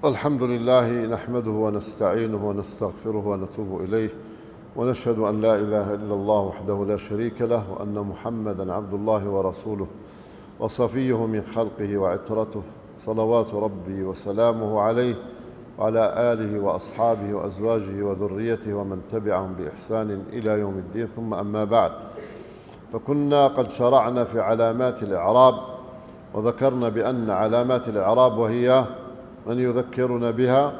الحمد لله نحمده ونستعينه ونستغفره ونتوب إليه، ونشهد أن لا إله إلا الله وحده لا شريك له، وأن محمدًا عبد الله ورسوله وصفيه من خلقه وعترته، صلوات ربي وسلامه عليه وعلى آله وأصحابه وأزواجه وذريته ومن تبعهم بإحسان إلى يوم الدين. ثم أما بعد، فكنا قد شرعنا في علامات الإعراب، وذكرنا بأن علامات الإعراب، وهي من يذكرنا بها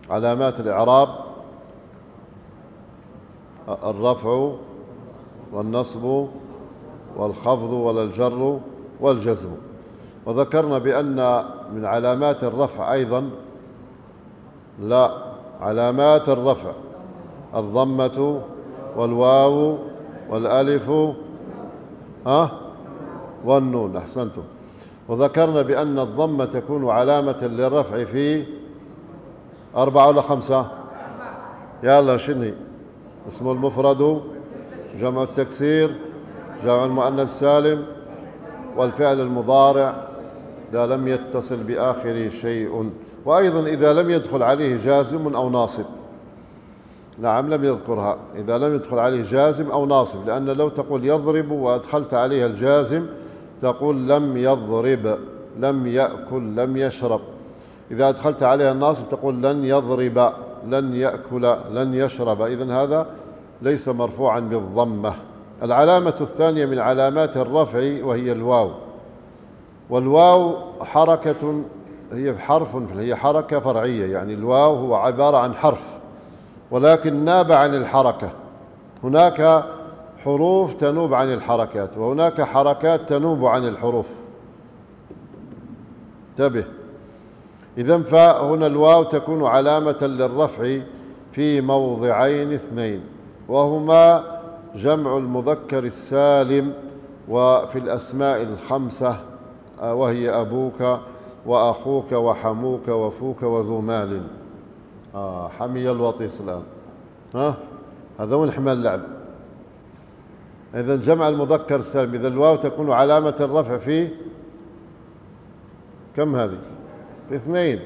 علامات الإعراب: الرفع والنصب والخفض والجر والجزم. وذكرنا بأن من علامات الرفع أيضا علامات الرفع الضمة والواو والألف والنون. أحسنتم. وذكرنا بأن الضمة تكون علامة للرفع في 4 ولا 5؟ يلا شنو؟ اسم المفرد، جمع التكسير، جمع المؤنث السالم، والفعل المضارع إذا لم يتصل بآخره شيء، وأيضا إذا لم يدخل عليه جازم أو ناصب. نعم، لم يذكرها. إذا لم يدخل عليه جازم أو ناصب، لأن لو تقول يضرب وأدخلت عليها الجازم تقول لم يضرب، لم يأكل، لم يشرب. إذا أدخلت عليها الناصب تقول لن يضرب، لن يأكل، لن يشرب. إذن هذا ليس مرفوعا بالضمة. العلامة الثانية من علامات الرفع وهي الواو. والواو حركة، هي حركة فرعية، يعني الواو هو عبارة عن حرف ولكن ناب عن الحركة. هناك حروف تنوب عن الحركات، وهناك حركات تنوب عن الحروف. انتبه. إذن فهنا الواو تكون علامة للرفع في موضعين اثنين، وهما جمع المذكر السالم، وفي الأسماء الخمسة، وهي أبوك وأخوك وحموك وفوك وذو مال. حمي الوطيس الآن. هذا هو الحمال اللعب. إذن جمع المذكر السالم، إذا الواو تكون علامة الرفع في كم هذه؟ في 2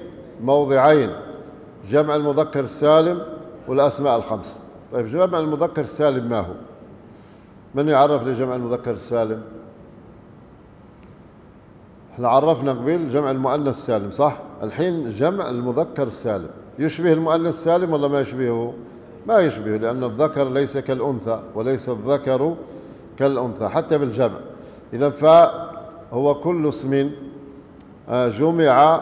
موضعين: جمع المذكر السالم والأسماء الخمسة. طيب، جمع المذكر السالم ما هو؟ من يعرف لي جمع المذكر السالم؟ احنا عرفنا قبل جمع المؤنث السالم، صح؟ الحين جمع المذكر السالم يشبه المؤنث السالم ولا ما يشبهه؟ ما يشبهه، لأن الذكر ليس كالأنثى، وليس الذكر كالأنثى حتى بالجمع. إذا فهو كل اسم جمع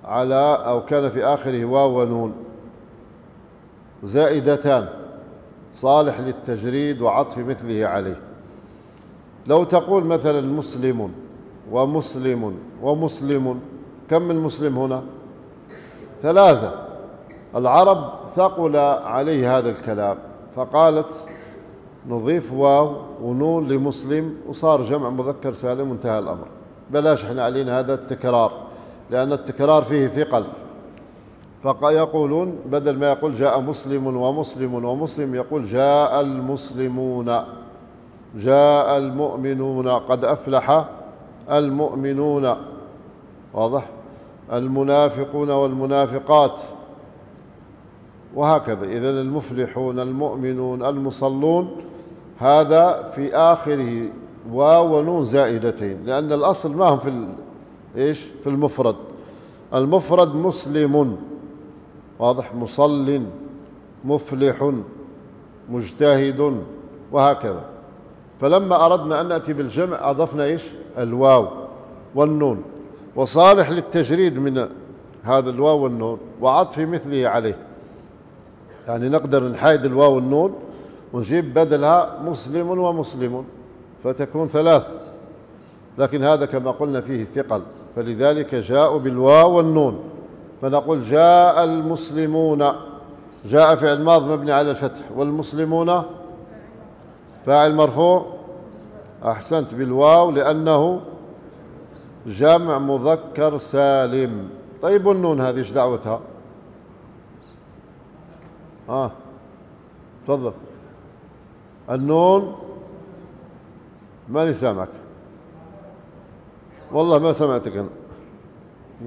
على أو كان في آخره واو ونون زائدتان، صالح للتجريد وعطف مثله عليه. لو تقول مثلا مسلم ومسلم ومسلم، كم من مسلم هنا؟ 3. العرب ثقل عليه هذا الكلام، فقالت نضيف واو ونون لمسلم وصار جمع مذكر سالم وانتهى الأمر. بلاش احنا علينا هذا التكرار، لأن التكرار فيه ثقل. فيقولون بدل ما يقول جاء مسلم ومسلم ومسلم يقول جاء المسلمون، جاء المؤمنون، قد أفلح المؤمنون. واضح؟ المنافقون والمنافقات، وهكذا. إذن المفلحون، المؤمنون، المصلون، هذا في آخره واو ونون زائدتين، لأن الأصل ما هم في المفرد. المفرد مسلم، واضح، مصل، مفلح، مجتهد، وهكذا. فلما أردنا أن نأتي بالجمع أضفنا الواو والنون، وصالح للتجريد من هذا الواو والنون وعطف مثله عليه. يعني نقدر نحايد الواو والنون ونجيب بدلها مسلم ومسلم، فتكون 3. لكن هذا كما قلنا فيه ثقل، فلذلك جاءوا بالواو والنون. فنقول جاء المسلمون، جاء فعل ماض مبني على الفتح، والمسلمون فاعل مرفوع. أحسنت، بالواو لأنه جمع مذكر سالم. طيب، والنون هذه ايش دعوتها؟ تفضل. النون ماني سامعك، والله ما سمعتك أنا.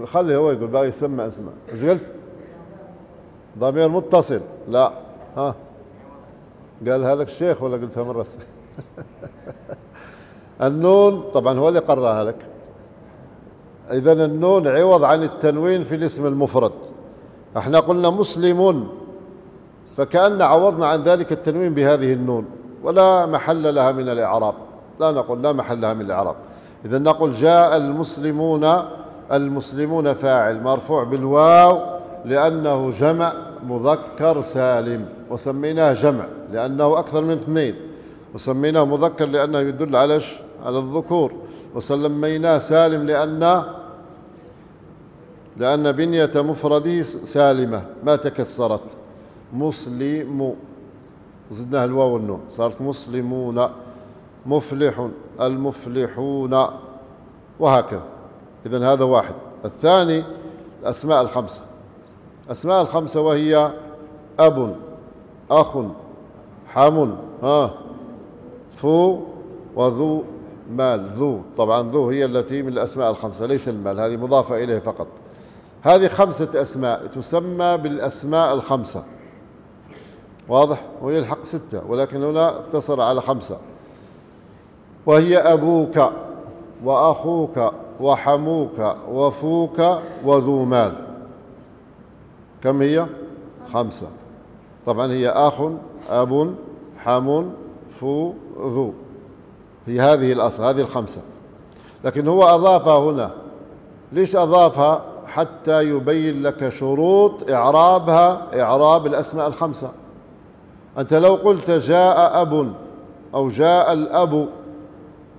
خلي هو يقول باقي يسمى اسماء. ايش قلت؟ ضمير متصل. لا. ها قالها لك الشيخ ولا قلتها مرة؟ النون طبعا هو اللي قررها لك. إذا النون عوض عن التنوين في الاسم المفرد. احنا قلنا مسلم، فكأن عوضنا عن ذلك التنوين بهذه النون، ولا محل لها من الإعراب. لا نقول لا محل لها من الإعراب. إذا نقول جاء المسلمون. المسلمون فاعل مرفوع بالواو لأنه جمع مذكر سالم، وسميناه جمع لأنه أكثر من اثنين، وسميناه مذكر لأنه يدل على الذكور، وسميناه سالم لأن بنية مفرده سالمة ما تكسرت. مسلم زدناها الواو والنون صارت مسلمون. مفلح المفلحون، وهكذا. إذن هذا واحد. الثاني الأسماء الخمسة. أسماء الخمسة وهي أب، أخ، حم، فو، وذو مال. ذو طبعا ذو هي التي من الأسماء الخمسة، ليس المال، هذه مضافة إليه فقط. هذه خمسة أسماء تسمى بالأسماء الخمسة. واضح؟ وهي الحق ستة، ولكن هنا اقتصر على خمسة، وهي أبوك وأخوك وحموك وفوك وذو مال. كم هي؟ خمسة. طبعا هي أخ، أب، حم، فو، ذو، هي هذه الأصل، هذه الخمسة. لكن هو أضافها هنا. ليش أضافها؟ حتى يبين لك شروط إعرابها، إعراب الأسماء الخمسة. أنت لو قلت جاء أب أو جاء الأب،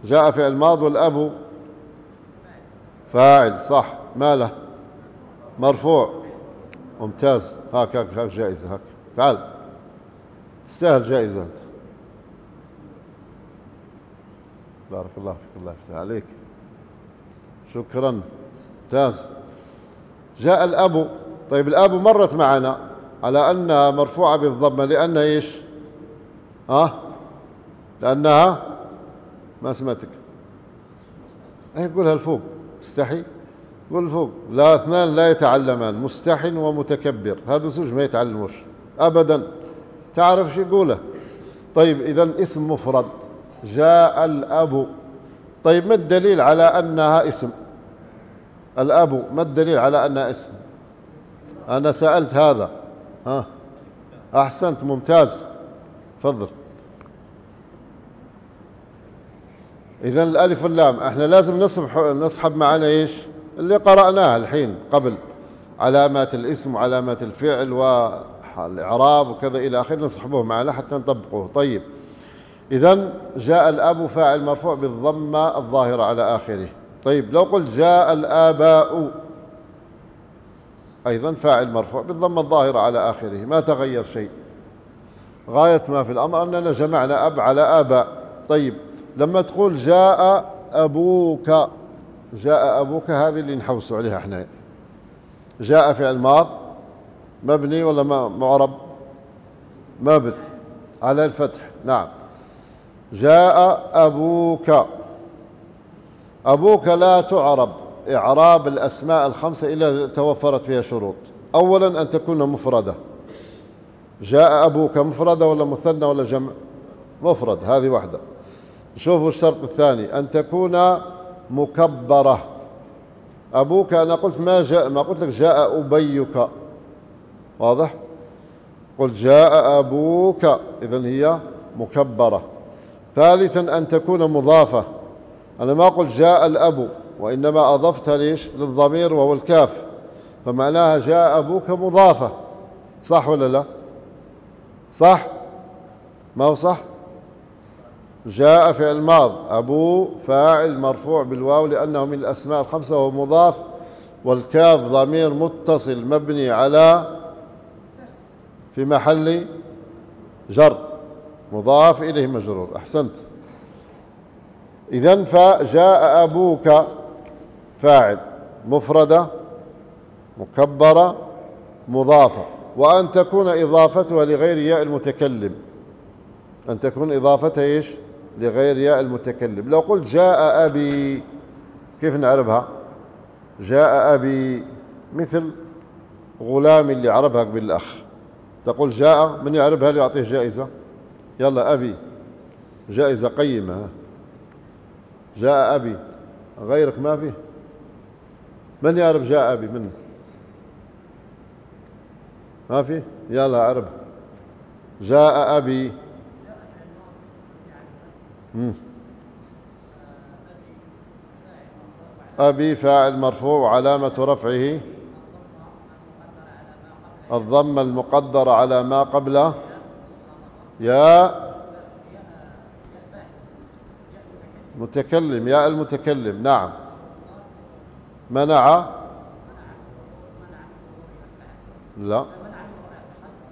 جاء فعل ماض والأب فاعل، صح، ما له؟ مرفوع. ممتاز. هاك جائزة. هاك تعال، تستاهل جائزة أنت. بارك الله فيك، الله يفتح عليك. شكرا، ممتاز. جاء الأب. طيب الأب مرت معنا على أنها مرفوعة بالضمة لأنها إيش؟ لأنها ما سمعتك. قولها الفوق. استحي، قول الفوق. لا، اثنان لا يتعلمان، مستح ومتكبر، هذا زوج ما يتعلموش أبدا. تعرف شو يقوله؟ طيب إذا اسم مفرد جاء الأب. طيب ما الدليل على أنها اسم؟ الأب ما الدليل على أنها اسم؟ أنا سألت هذا. أحسنت، ممتاز، تفضل. إذن الألف واللام احنا لازم نسحب معنا ايش؟ اللي قرأناه الحين قبل، علامات الاسم وعلامات الفعل والإعراب وكذا إلى آخره، نسحبه معنا حتى نطبقه. طيب إذن جاء الأب فاعل مرفوع بالضمة الظاهرة على آخره. طيب لو قلت جاء الآباء، أيضا فاعل مرفوع بالضمة الظاهرة على آخره، ما تغير شيء. غاية ما في الأمر أننا جمعنا أب على آباء. طيب لما تقول جاء أبوك، جاء أبوك هذه اللي نحوسوا عليها احنا. جاء فعل ماض مبني ولا معرب؟ مبني على الفتح، نعم. جاء أبوك. أبوك لا تعرب إعراب الأسماء الخمسة إلا توفرت فيها شروط. أولا أن تكون مفردة. جاء أبوك مفردة ولا مثنى ولا جمع؟ مفرد، هذه واحدة. شوفوا الشرط الثاني، أن تكون مكبرة. أبوك أنا قلت ما قلت لك جاء أبيك، واضح؟ قلت جاء أبوك، إذن هي مكبرة. ثالثا أن تكون مضافة. أنا ما قلت جاء الأب، وإنما أضفتها ليش؟ للضمير وهو الكاف، فمعناها جاء أبوك مضافة. صح ولا لا؟ صح؟ ما هو صح؟ جاء فعل ماض، أبو فاعل مرفوع بالواو لأنه من الأسماء الخمسة وهو مضاف، والكاف ضمير متصل مبني على في محل جر، مضاف إليه مجرور. أحسنت. إذن فجاء أبوك فاعل، مفردة، مكبرة، مضافة. وأن تكون إضافتها لغير ياء المتكلم. أن تكون إضافتها إيش؟ لغير ياء المتكلم. لو قلت جاء أبي، كيف نعرفها؟ جاء أبي، مثل غلام اللي عربها بالأخ، تقول جاء، من يعربها ليعطيه جائزة. يلا أبي، جائزة قيمة. جاء أبي، غيرك ما فيه. من يعرف جاء أبي؟ من ما فيه؟ يلا عرب. جاء أبي. أبي فاعل مرفوع وعلامة رفعه الضمة المقدرة على ما قبله يا متكلم، يا المتكلم. نعم. منع، لا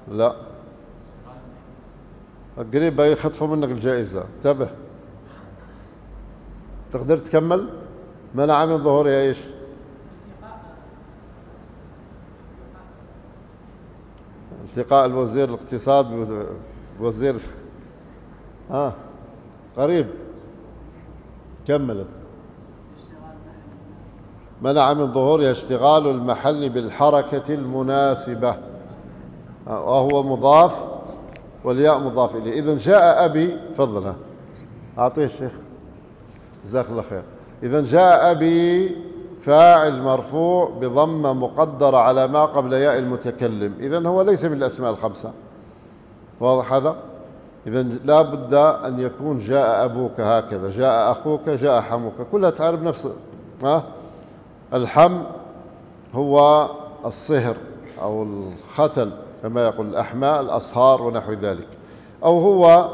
لا، قريب يخطفوا منك الجائزة، انتبه. تقدر تكمل؟ منع من ظهورها ايش؟ التقاء الوزير الاقتصاد بوزير. قريب، كملت. منع من ظهورها اشتغال المحل بالحركة المناسبة، وهو مضاف والياء مضاف إليه. إذن جاء أبي، تفضل. أعطيه الشيخ، جزاك الله خير. إذن جاء أبي فاعل مرفوع بضمة مقدرة على ما قبل ياء المتكلم. إذن هو ليس من الأسماء الخمسة، واضح هذا؟ إذن لا بد أن يكون جاء أبوك هكذا، جاء أخوك، جاء حموك، كلها تعرف نفس. الحم هو الصهر أو الختن كما يقول الأحماء، الأصهار ونحو ذلك، أو هو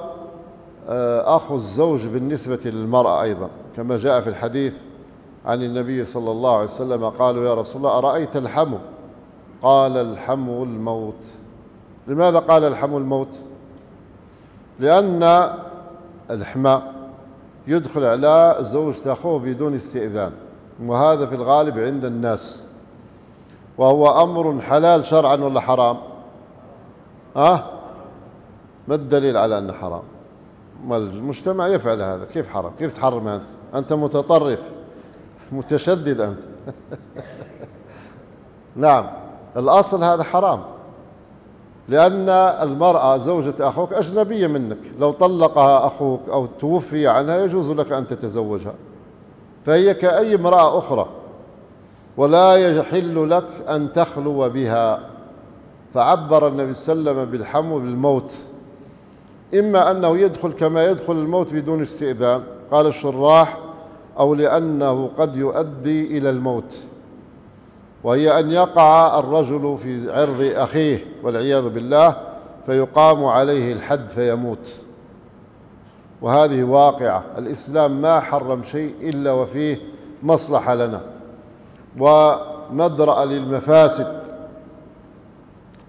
أخو الزوج بالنسبة للمرأة أيضا، كما جاء في الحديث عن النبي صلى الله عليه وسلم قالوا يا رسول الله أرأيت الحم؟ قال الحم الموت. لماذا قال الحم الموت؟ لأن الحماء يدخل على زوجة أخوه بدون استئذان، وهذا في الغالب عند الناس، وهو أمر حلال شرعا ولا حرام؟ ما الدليل على أنه حرام؟ ما المجتمع يفعل هذا، كيف حرام؟ كيف تحرم أنت متطرف متشدد أنت. نعم، الأصل هذا حرام، لأن المرأة زوجة أخوك أجنبية منك، لو طلقها أخوك أو توفي عنها يجوز لك أن تتزوجها، فهي كأي امرأة أخرى، ولا يحل لك أن تخلو بها. فعبر النبي صلى الله عليه وسلم بالحم بالموت، إما أنه يدخل كما يدخل الموت بدون استئذان، قال الشراح، أو لأنه قد يؤدي إلى الموت، وهي أن يقع الرجل في عرض أخيه والعياذ بالله فيقام عليه الحد فيموت، وهذه واقعة. الإسلام ما حرم شيء إلا وفيه مصلحة لنا ومدرأ للمفاسد.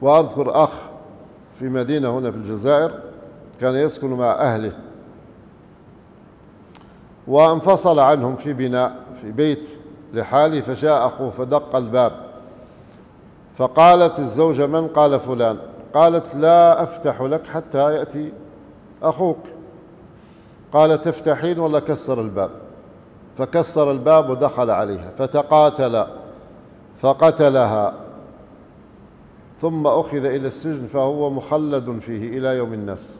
وأذكر أخ في مدينة هنا في الجزائر كان يسكن مع أهله، وانفصل عنهم في بناء في بيت لحاله، فجاء أخوه فدق الباب، فقالت الزوجة من؟ قال فلان. قالت لا أفتح لك حتى يأتي أخوك. قال تفتحين ولا كسر الباب؟ فكسر الباب ودخل عليها فتقاتلا فقتلها، ثم أخذ إلى السجن فهو مخلد فيه إلى يوم الناس،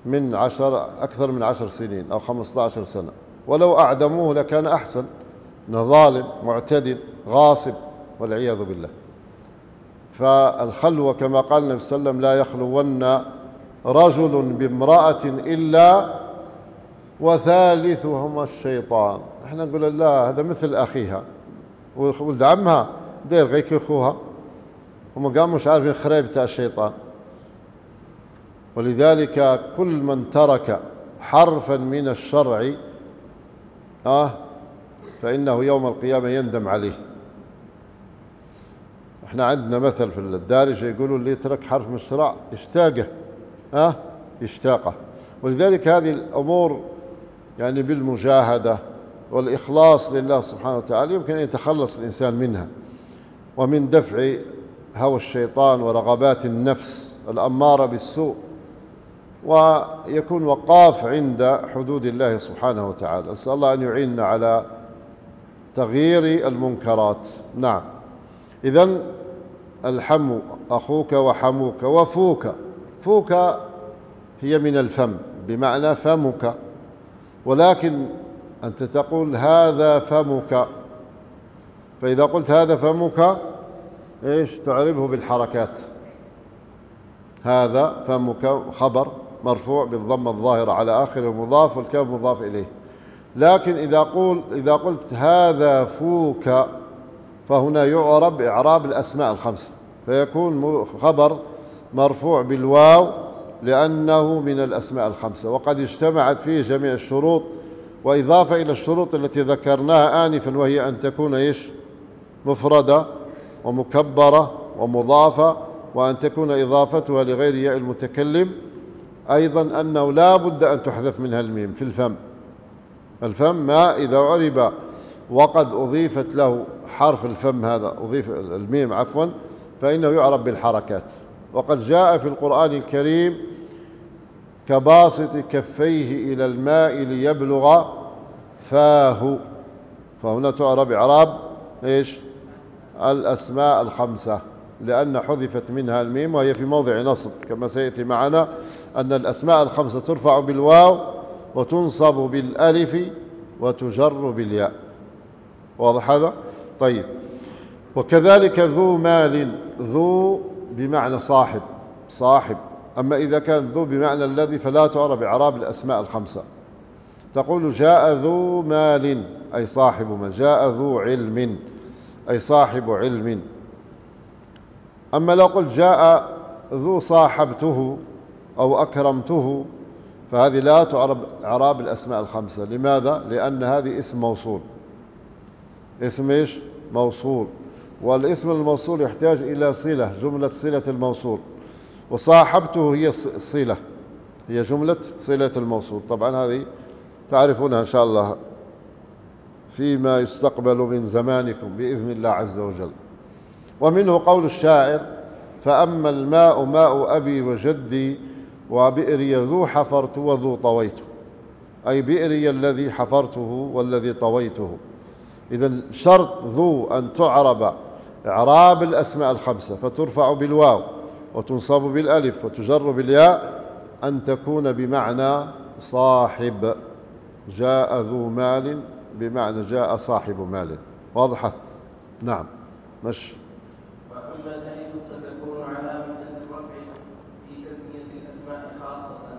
من أكثر من 10 سنين أو 15 سنة، ولو أعدموه لكان أحسن، إنه ظالم معتدل غاصب والعياذ بالله. فالخلوة كما قال النبي صلى الله عليه وسلم لا يخلون رجل بامرأة إلا وثالثهما الشيطان. احنا نقول لا، هذا مثل أخيها ولد عمها دير غيك أخوها، هم قاموا مش عارفين خريب تاع الشيطان. ولذلك كل من ترك حرفا من الشرع فإنه يوم القيامة يندم عليه. احنا عندنا مثل في الدارجة يقولوا اللي يترك حرف من الشرع يشتاقه، يشتاقه. ولذلك هذه الأمور يعني بالمجاهدة والإخلاص لله سبحانه وتعالى يمكن أن يتخلص الإنسان منها، ومن دفع هوى الشيطان ورغبات النفس الأمارة بالسوء، ويكون وقاف عند حدود الله سبحانه وتعالى. أسأل الله أن يعيننا على تغيير المنكرات. نعم. إذن الحم أخوك وحموك وفوك. فوك هي من الفم بمعنى فمك، ولكن أنت تقول هذا فمك، فإذا قلت هذا فمك إيش تعربه بالحركات. هذا فمك خبر مرفوع بالضمة الظاهرة على آخره مضاف والكاف مضاف إليه. لكن إذا قلت هذا فوك فهنا يعرب إعراب الأسماء الخمسة، فيكون خبر مرفوع بالواو لأنه من الأسماء الخمسة، وقد اجتمعت فيه جميع الشروط، وإضافة إلى الشروط التي ذكرناها آنفا، وهي أن تكون إيش مفردة ومكبرة ومضافة، وأن تكون إضافتها لغير ياء المتكلم، أيضا أنه لا بد أن تحذف منها الميم في الفم. الفم ما إذا عرب وقد أضيفت له حرف الفم، هذا أضيف الميم عفوا، فإنه يعرب بالحركات. وقد جاء في القرآن الكريم كباسط كفيه إلى الماء ليبلغ فاه، فهنا تعرب إعراب إيش الأسماء الخمسة لأن حذفت منها الميم، وهي في موضع نصب كما سيأتي معنا أن الأسماء الخمسة ترفع بالواو وتنصب بالألف وتجر بالياء. واضح هذا؟ طيب. وكذلك ذو مال، ذو بمعنى صاحب، صاحب. أما إذا كان ذو بمعنى الذي فلا تعرب إعراب الأسماء الخمسة. تقول جاء ذو مال أي صاحب مال، جاء ذو علم أي صاحب علم. أما لو قلت جاء ذو صاحبته أو أكرمته فهذه لا تعرب إعراب الأسماء الخمسة. لماذا؟ لأن هذه اسم موصول، اسم إيش موصول، والاسم الموصول يحتاج إلى صلة، جملة صلة الموصول، وصاحبته هي الصلة، هي جملة صلة الموصول. طبعا هذه تعرفونها إن شاء الله فيما يستقبل من زمانكم بإذن الله عز وجل. ومنه قول الشاعر فأما الماء ماء أبي وجدي وبئري ذو حفرت وذو طويت، أي بئري الذي حفرته والذي طويته. إذن شرط ذو أن تعرب إعراب الأسماء الخمسة فترفع بالواو وتنصب بالألف وتجر بالياء أن تكون بمعنى صاحب. جاء ذو مال بمعنى جاء صاحب مال. واضحة؟ نعم. مش وأما الألف فتكون علامة الرفع في تثنية الأسماء خاصة.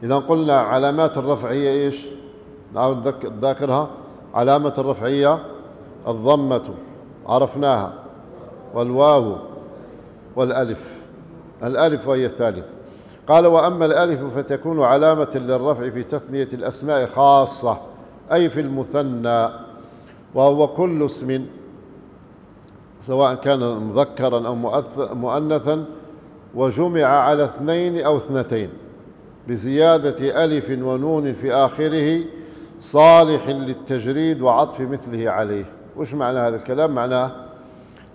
إذا قلنا علامات الرفعية إيش؟ نعود نذكرها. علامة الرفعية الضمة عرفناها، والواو والألف، الألف وهي الثالثة. قال وأما الألف فتكون علامة للرفع في تثنية الأسماء خاصة، أي في المثنى، وهو كل اسم سواء كان مذكرا أو مؤنثا وجمع على اثنين أو اثنتين بزيادة ألف ونون في آخره صالح للتجريد وعطف مثله عليه. وش معنى هذا الكلام؟ معناه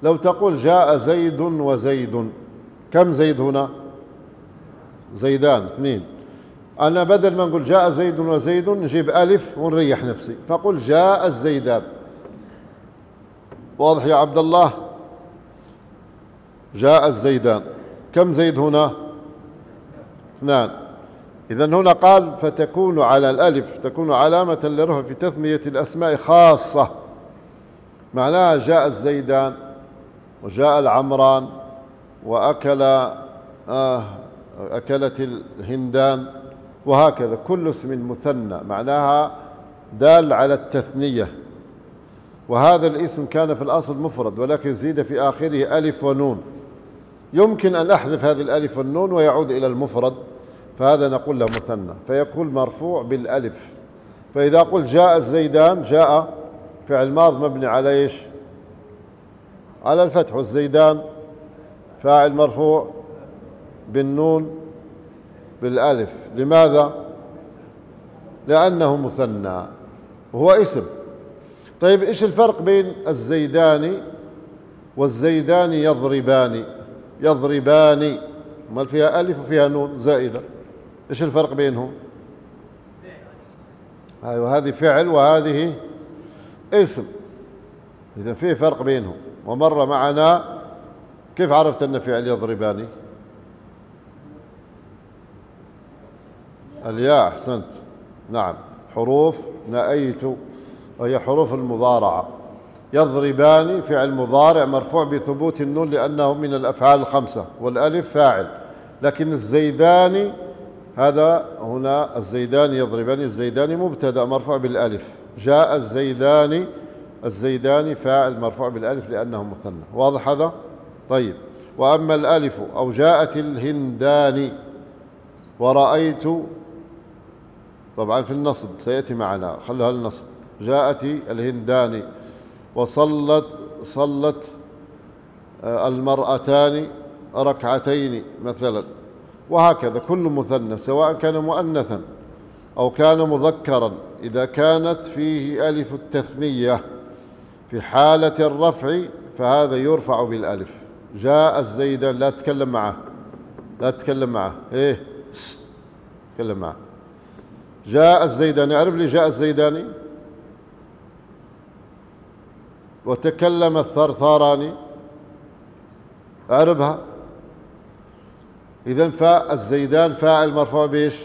لو تقول جاء زيد وزيد، كم زيد هنا؟ زيدان، اثنين. أنا بدل ما نقول جاء زيد وزيد نجيب ألف ونريح نفسي فقل جاء الزيدان. واضح يا عبد الله؟ جاء الزيدان، كم زيد هنا؟ اثنان. إذن هنا قال فتكون على الألف تكون علامة للرفع في تثنية الأسماء خاصة، معناها جاء الزيدان وجاء العمران أكلت الهندان، وهكذا كل اسم مثنى معناها دال على التثنية. وهذا الاسم كان في الأصل مفرد ولكن زيد في آخره ألف ونون، يمكن أن أحذف هذه الألف والنون ويعود إلى المفرد، فهذا نقول له مثنى فيكون مرفوع بالألف. فإذا قلت جاء الزيدان، جاء فعل ماض مبني على إيش؟ على الفتح، والزيدان فاعل مرفوع بالنون بالألف. لماذا؟ لأنه مثنى وهو اسم. طيب إيش الفرق بين الزيدان والزيدان يضربان؟ يضربان ما فيها ألف وفيها نون زائدة، إيش الفرق بينهم؟ وهذه فعل وهذه اسم، إذا فيه فرق بينهم. ومر معنا كيف عرفت أن فعل يضربان؟ الياء، أحسنت، نعم، حروف نأيت وهي حروف المضارعة. يضربان فعل مضارع مرفوع بثبوت النون لأنه من الأفعال الخمسة، والألف فاعل. لكن الزيدان هذا هنا الزيدان يضربان، الزيدان مبتدأ مرفوع بالألف. جاء الزيدان، الزيدان فاعل مرفوع بالألف لأنه مثنى. واضح هذا؟ طيب. وأما الألف أو جاءت الهندان ورأيت، طبعا في النصب سيأتي معنا، خلها النصب. جاءت الهندان صلت المرأتان ركعتين مثلا، وهكذا كل مثنى سواء كان مؤنثا أو كان مذكرا إذا كانت فيه ألف التثنية في حالة الرفع فهذا يرفع بالألف. جاء الزيدان، لا تتكلم معه، لا تتكلم معه، إيه تتكلم معه. جاء الزيدان، اعرف لي جاء الزيداني. وتكلم الثرثاران، اعربها. إذن فاء الزيدان فاعل مرفوع بإيش؟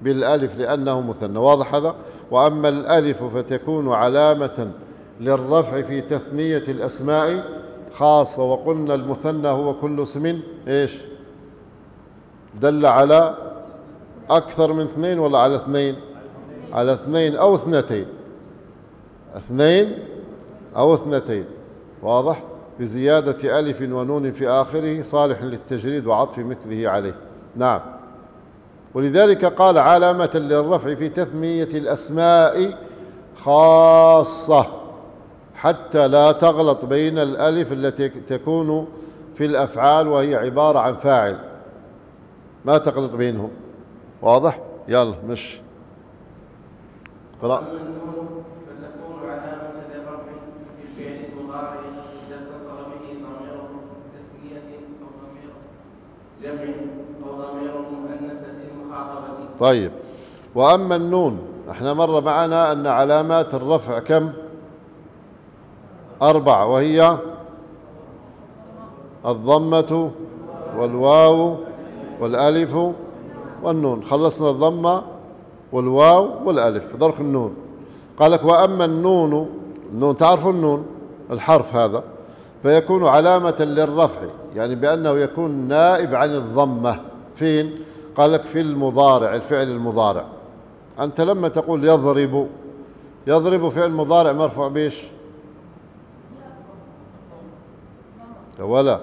بالألف لأنه مثنى. واضح هذا؟ وأما الألف فتكون علامة للرفع في تثنية الأسماء خاصة. وقلنا المثنى هو كل اسم إيش؟ دل على أكثر من اثنين ولا على اثنين؟ على اثنين أو اثنتين، اثنين أو اثنتين. واضح؟ بزيادة ألف ونون في آخره صالح للتجريد وعطف مثله عليه. نعم. ولذلك قال علامة للرفع في تثنية الأسماء خاصة، حتى لا تغلط بين الألف التي تكون في الأفعال وهي عبارة عن فاعل، ما تغلط بينهم. واضح؟ يلا مش قرأ. فتكون علامة للرفع في الفعل المضارع إذا اتصل به ضمير تثنية أو ضمير جمع أو ضمير مؤنثة مخاطبة. طيب. وأما النون، احنا مر معنا أن علامات الرفع كم؟ 4، وهي الضمة والواو والألف والنون. خلصنا الضمة والواو والألف، ذرك النون. قال لك وأما النون، النون تعرفوا النون الحرف هذا، فيكون علامة للرفع، يعني بأنه يكون نائب عن الضمة. فين؟ قال لك في المضارع، الفعل المضارع. أنت لما تقول يضرب، يضرب فعل مضارع مرفوع بيش؟ ولا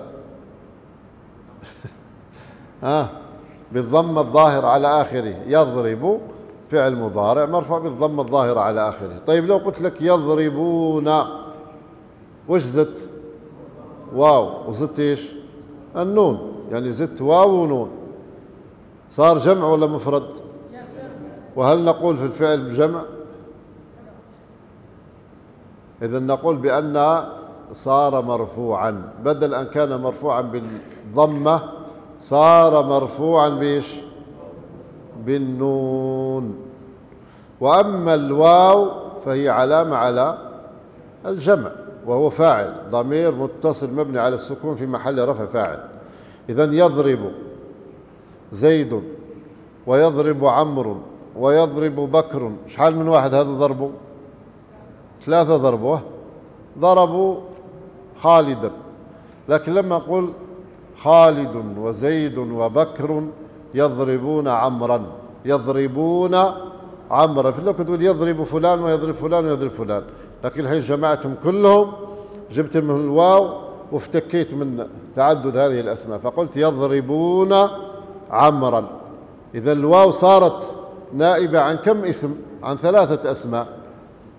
بالضم الظاهر على آخره. يضرب فعل مضارع مرفوع بالضم الظاهر على آخره. طيب لو قلت لك يضربون، وش زدت؟ واو، وزدت ايش؟ النون، يعني زدت واو ونون، صار جمع ولا مفرد؟ وهل نقول في الفعل جمع؟ إذا نقول بأن صار مرفوعا، بدل أن كان مرفوعا بالضمة صار مرفوعا بإيش؟ بالنون. وأما الواو فهي علامة على الجمع، وهو فاعل، ضمير متصل مبني على السكون في محل رفع فاعل. إذن يضرب زيد ويضرب عمرو ويضرب بكر، شحال من واحد هذا ضربه؟ 3 ضربوا. ضربوا خالدا، لكن لما أقول خالد وزيد وبكر يضربون عمرا، يضربون عمرا، في لو كنت تقول يضرب فلان ويضرب فلان ويضرب فلان، لكن الحين جمعتهم كلهم، جبت من الواو وافتكيت من تعدد هذه الأسماء، فقلت يضربون عمرا. إذا الواو صارت نائبة عن كم اسم؟ عن 3 أسماء،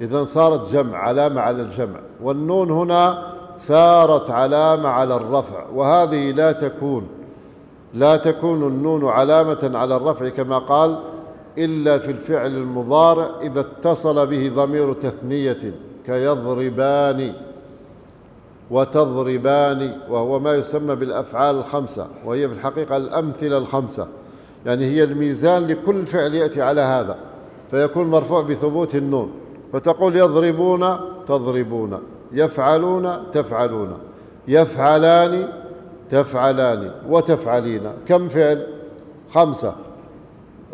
إذا صارت جمع، علامة على الجمع. والنون هنا صارت علامة على الرفع، وهذه لا تكون النون علامة على الرفع كما قال إلا في الفعل المضارع إذا اتصل به ضمير تثنية كيضربان وتضربان، وهو ما يسمى بالأفعال الخمسة، وهي في الحقيقة الأمثلة الخمسة، يعني هي الميزان لكل فعل يأتي على هذا. فيكون مرفوع بثبوت النون، فتقول يضربون تضربون، يفعلون تفعلون، يفعلان تفعلان، وتفعلين. كم فعل؟ 5.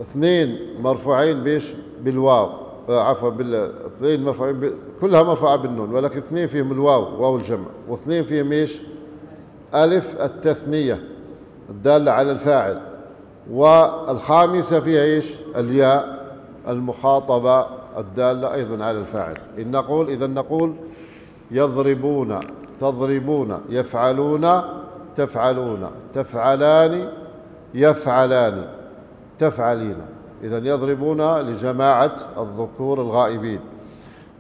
2 مرفوعين بيش بالواو، عفوا 2 مرفوعين كلها مرفوعة بالنون، ولكن 2 فيهم الواو، واو الجمع، و2 فيهم ايش؟ ألف التثنية الدالة على الفاعل، والخامسة فيها ايش؟ الياء المخاطبة الدالة أيضا على الفاعل. إذا نقول يضربون تضربون، يفعلون تفعلون، تفعلان يفعلان، تفعلين. إذا يضربون لجماعة الذكور الغائبين،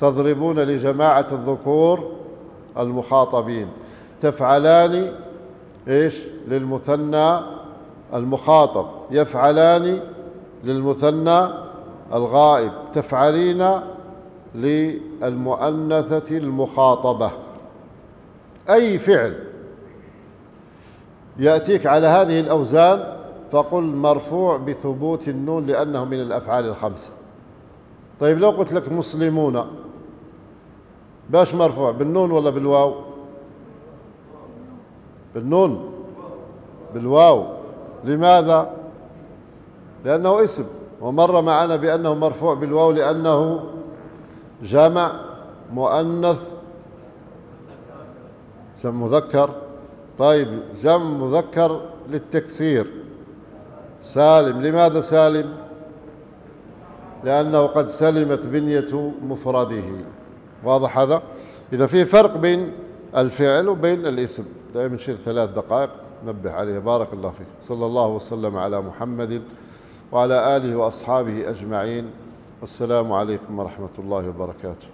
تضربون لجماعة الذكور المخاطبين، تفعلان إيش؟ للمثنى المخاطب، يفعلان للمثنى الغائب، تفعلين للمؤنثة المخاطبة. أي فعل يأتيك على هذه الأوزان فقل مرفوع بثبوت النون لأنه من الأفعال ال5. طيب لو قلت لك مسلمون، باش مرفوع؟ بالنون ولا بالواو؟ بالنون، بالواو. لماذا؟ لأنه اسم، ومر معنا بأنه مرفوع بالواو لأنه جمع مؤنث، جمع مذكر. طيب جمع مذكر للتكسير سالم. لماذا سالم؟ لأنه قد سلمت بنية مفرده. واضح هذا؟ إذا في فرق بين الفعل وبين الاسم. دائما نشيل 3 دقائق نبه عليه. بارك الله فيك. صلى الله وسلم على محمد وعلى آله وأصحابه أجمعين. والسلام عليكم ورحمة الله وبركاته.